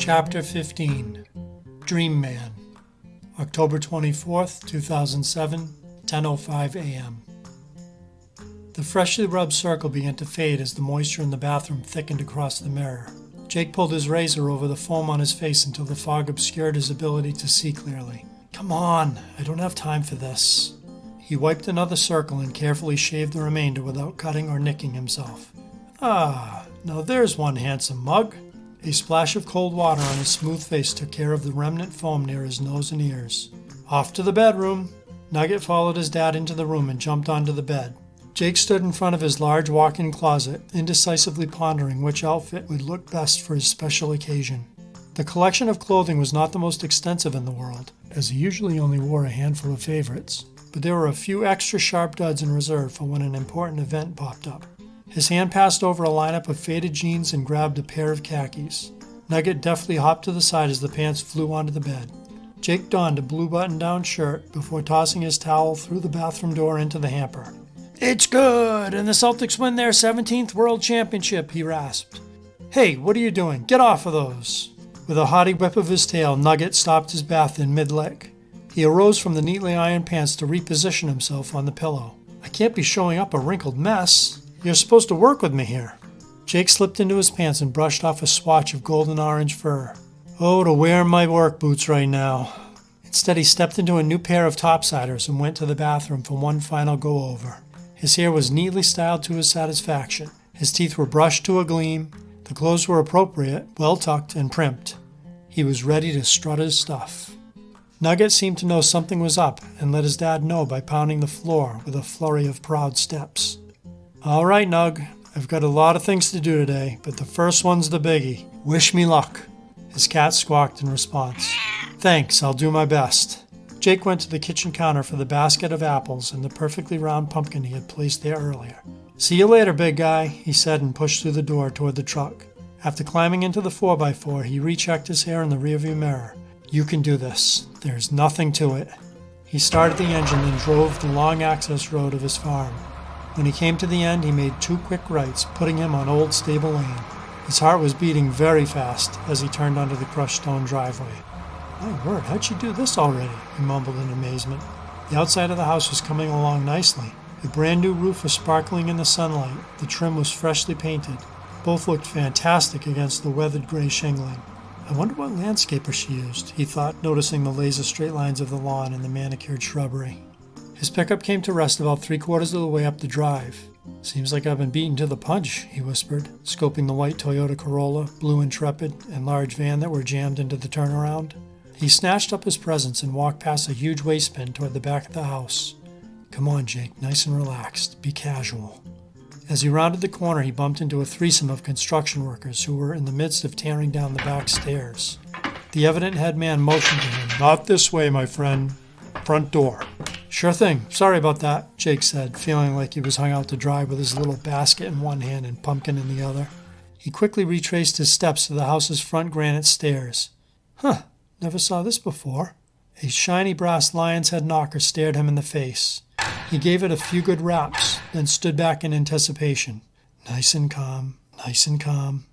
Chapter 15 Dream Man October 24th, 2007, 10:05 a.m. The freshly rubbed circle began to fade as the moisture in the bathroom thickened across the mirror. Jake pulled his razor over the foam on his face until the fog obscured his ability to see clearly. Come on, I don't have time for this. He wiped another circle and carefully shaved the remainder without cutting or nicking himself. Ah, now there's one handsome mug. A splash of cold water on his smooth face took care of the remnant foam near his nose and ears. Off to the bedroom. Nugget followed his dad into the room and jumped onto the bed. Jake stood in front of his large walk-in closet, indecisively pondering which outfit would look best for his special occasion. The collection of clothing was not the most extensive in the world, as he usually only wore a handful of favorites, but there were a few extra sharp duds in reserve for when an important event popped up. His hand passed over a lineup of faded jeans and grabbed a pair of khakis. Nugget deftly hopped to the side as the pants flew onto the bed. Jake donned a blue button-down shirt before tossing his towel through the bathroom door into the hamper. "It's good, and the Celtics win their 17th World Championship," he rasped. "Hey, what are you doing? Get off of those!" With a haughty whip of his tail, Nugget stopped his bath in mid-lick. He arose from the neatly ironed pants to reposition himself on the pillow. "I can't be showing up a wrinkled mess. You're supposed to work with me here." Jake slipped into his pants and brushed off a swatch of golden orange fur. "Oh, to wear my work boots right now." Instead, he stepped into a new pair of topsiders and went to the bathroom for one final go-over. His hair was neatly styled to his satisfaction. His teeth were brushed to a gleam. The clothes were appropriate, well-tucked and primped. He was ready to strut his stuff. Nugget seemed to know something was up and let his dad know by pounding the floor with a flurry of proud steps. "All right, Nug, I've got a lot of things to do today, but the first one's the biggie. Wish me luck." His cat squawked in response. "Thanks, I'll do my best." Jake went to the kitchen counter for the basket of apples and the perfectly round pumpkin he had placed there earlier. "See you later, big guy," he said and pushed through the door toward the truck. After climbing into the 4x4, he rechecked his hair in the rearview mirror. "You can do this. There's nothing to it." He started the engine and drove the long access road of his farm. When he came to the end, he made 2 quick rights, putting him on Old Stable Lane. His heart was beating very fast as he turned onto the crushed stone driveway. "My word, how'd she do this already?" he mumbled in amazement. The outside of the house was coming along nicely. The brand new roof was sparkling in the sunlight. The trim was freshly painted. Both looked fantastic against the weathered gray shingling. "I wonder what landscaper she used," he thought, noticing the laser straight lines of the lawn and the manicured shrubbery. His pickup came to rest about 3/4 of the way up the drive. "Seems like I've been beaten to the punch," he whispered, scoping the white Toyota Corolla, blue Intrepid, and large van that were jammed into the turnaround. He snatched up his presents and walked past a huge waste bin toward the back of the house. "Come on, Jake, nice and relaxed. Be casual." As he rounded the corner, he bumped into a threesome of construction workers who were in the midst of tearing down the back stairs. The evident head man motioned to him. "Not this way, my friend. Front door." "Sure thing. Sorry about that," Jake said, feeling like he was hung out to dry with his little basket in one hand and pumpkin in the other. He quickly retraced his steps to the house's front granite stairs. "Huh, never saw this before." A shiny brass lion's head knocker stared him in the face. He gave it a few good raps, then stood back in anticipation. Nice and calm, nice and calm.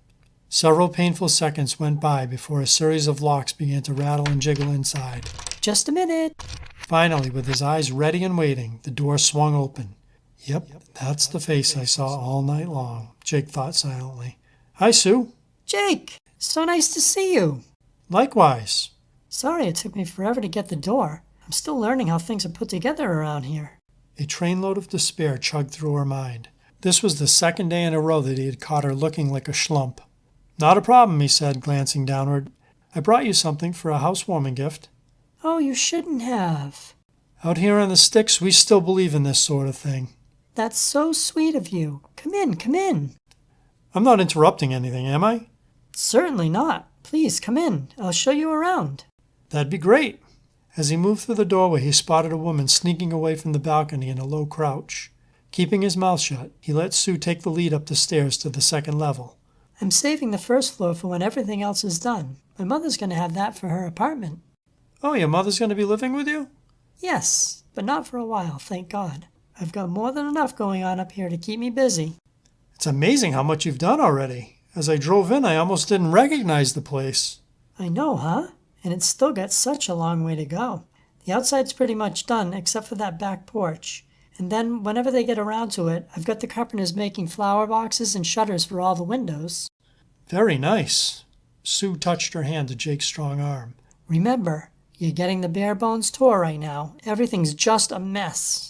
Several painful seconds went by before a series of locks began to rattle and jiggle inside. "Just a minute." Finally, with his eyes ready and waiting, the door swung open. Yep, that's the face I saw all night long, Jake thought silently. "Hi, Sue." "Jake, so nice to see you." "Likewise." "Sorry it took me forever to get the door. I'm still learning how things are put together around here." A trainload of despair chugged through her mind. This was the second day in a row that he had caught her looking like a schlump. "Not a problem," he said, glancing downward. "I brought you something for a housewarming gift." "Oh, you shouldn't have." "Out here on the sticks, we still believe in this sort of thing." "That's so sweet of you. Come in, come in." "I'm not interrupting anything, am I?" "Certainly not. Please, come in. I'll show you around." "That'd be great." As he moved through the doorway, he spotted a woman sneaking away from the balcony in a low crouch. Keeping his mouth shut, he let Sue take the lead up the stairs to the second level. "I'm saving the first floor for when everything else is done. My mother's going to have that for her apartment." "Oh, your mother's going to be living with you?" "Yes, but not for a while, thank God. I've got more than enough going on up here to keep me busy." "It's amazing how much you've done already. As I drove in, I almost didn't recognize the place." I know, huh? And it's still got such a long way to go. The outside's pretty much done, except for that back porch. And then, whenever they get around to it, I've got the carpenters making flower boxes and shutters for all the windows. Very nice. Sue touched her hand to Jake's strong arm. Remember, you're getting the bare bones tour right now. Everything's just a mess.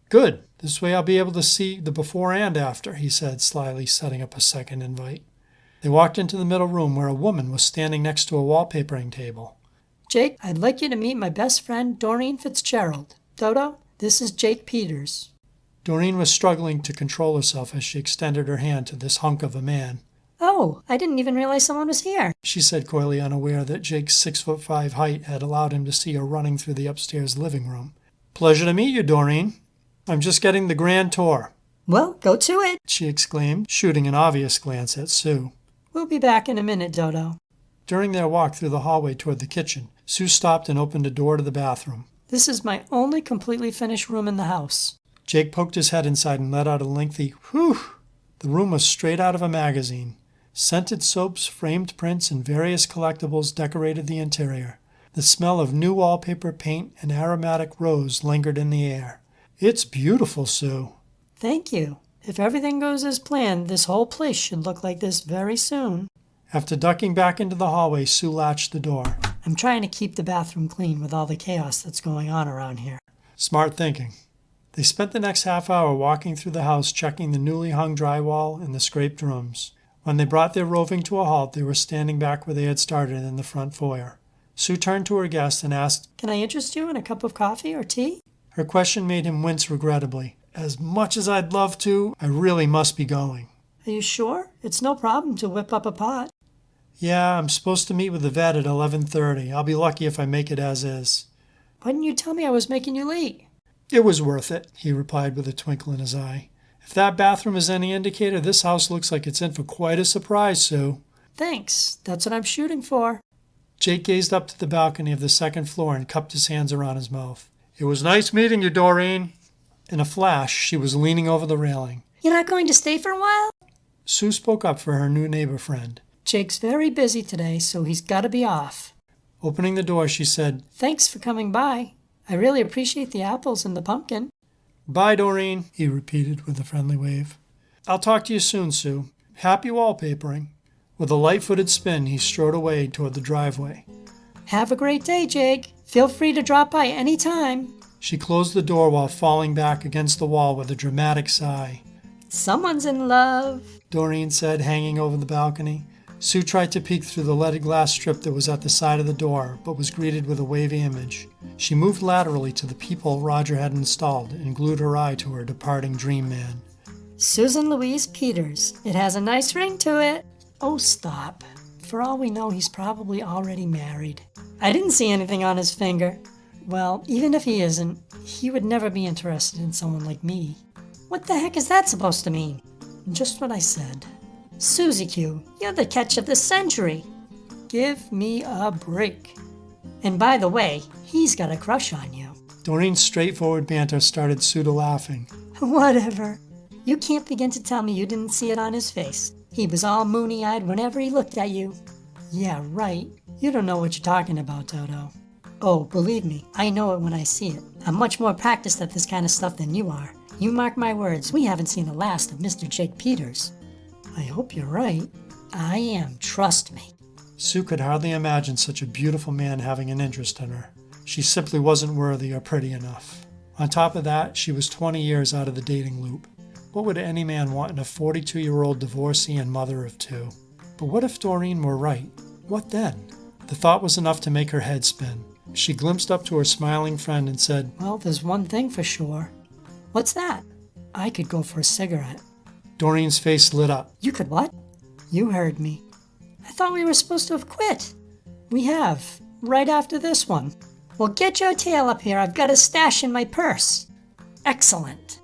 Good. This way I'll be able to see the before and after, he said, slyly setting up a second invite. They walked into the middle room where a woman was standing next to a wallpapering table. Jake, I'd like you to meet my best friend, Doreen Fitzgerald. Dodo, this is Jake Peters. Doreen was struggling to control herself as she extended her hand to this hunk of a man. Oh, I didn't even realize someone was here. She said, coyly unaware that Jake's 6'5" height had allowed him to see her running through the upstairs living room. Pleasure to meet you, Doreen. I'm just getting the grand tour, Well, go to it. she exclaimed, shooting an obvious glance at Sue. We'll be back in a minute, Dodo. During their walk through the hallway toward the kitchen, Sue stopped and opened a door to the bathroom. This is my only completely finished room in the house. Jake poked his head inside and let out a lengthy whew. The room was straight out of a magazine. Scented soaps, framed prints, and various collectibles decorated the interior. The smell of new wallpaper, paint, and aromatic rose lingered in the air. It's beautiful, Sue. Thank you. If everything goes as planned, this whole place should look like this very soon. After ducking back into the hallway, Sue latched the door. I'm trying to keep the bathroom clean with all the chaos that's going on around here. Smart thinking. They spent the next half hour walking through the house, checking the newly hung drywall and the scraped rooms. When they brought their roving to a halt, they were standing back where they had started in the front foyer. Sue turned to her guest and asked, Can I interest you in a cup of coffee or tea? Her question made him wince regrettably. As much as I'd love to, I really must be going. Are you sure? It's no problem to whip up a pot. Yeah, I'm supposed to meet with the vet at 11:30. I'll be lucky if I make it as is. Why didn't you tell me I was making you late? It was worth it, he replied with a twinkle in his eye. If that bathroom is any indicator, this house looks like it's in for quite a surprise, Sue. Thanks. That's what I'm shooting for. Jake gazed up to the balcony of the second floor and cupped his hands around his mouth. It was nice meeting you, Doreen. In a flash, she was leaning over the railing. You're not going to stay for a while? Sue spoke up for her new neighbor friend. Jake's very busy today, so he's got to be off. Opening the door, she said, Thanks for coming by. I really appreciate the apples and the pumpkin. Bye, Doreen, he repeated with a friendly wave. I'll talk to you soon, Sue. Happy wallpapering. With a light-footed spin, he strode away toward the driveway. Have a great day, Jake. Feel free to drop by any time. She closed the door while falling back against the wall with a dramatic sigh. Someone's in love. Doreen said, hanging over the balcony. Sue tried to peek through the leaded glass strip that was at the side of the door, but was greeted with a wavy image. She moved laterally to the peephole Roger had installed and glued her eye to her departing dream man. Susan Louise Peters. It has a nice ring to it. Oh, stop. For all we know, he's probably already married. I didn't see anything on his finger. Well, even if he isn't, he would never be interested in someone like me. What the heck is that supposed to mean? Just what I said. Susie Q, you're the catch of the century. Give me a break. And by the way, he's got a crush on you. Doreen's straightforward banter started Sue to laughing. Whatever. You can't begin to tell me you didn't see it on his face. He was all moony-eyed whenever he looked at you. Yeah, right. You don't know what you're talking about, Dodo. Oh, believe me, I know it when I see it. I'm much more practiced at this kind of stuff than you are. You mark my words, we haven't seen the last of Mr. Jake Peters. I hope you're right. I am, trust me. Sue could hardly imagine such a beautiful man having an interest in her. She simply wasn't worthy or pretty enough. On top of that, she was 20 years out of the dating loop. What would any man want in a 42-year-old divorcee and mother of two? But what if Doreen were right? What then? The thought was enough to make her head spin. She glimpsed up to her smiling friend and said, Well, there's one thing for sure. What's that? I could go for a cigarette. Doreen's face lit up. You could what? You heard me. I thought we were supposed to have quit. We have, right after this one. Well, get your tail up here. I've got a stash in my purse. Excellent.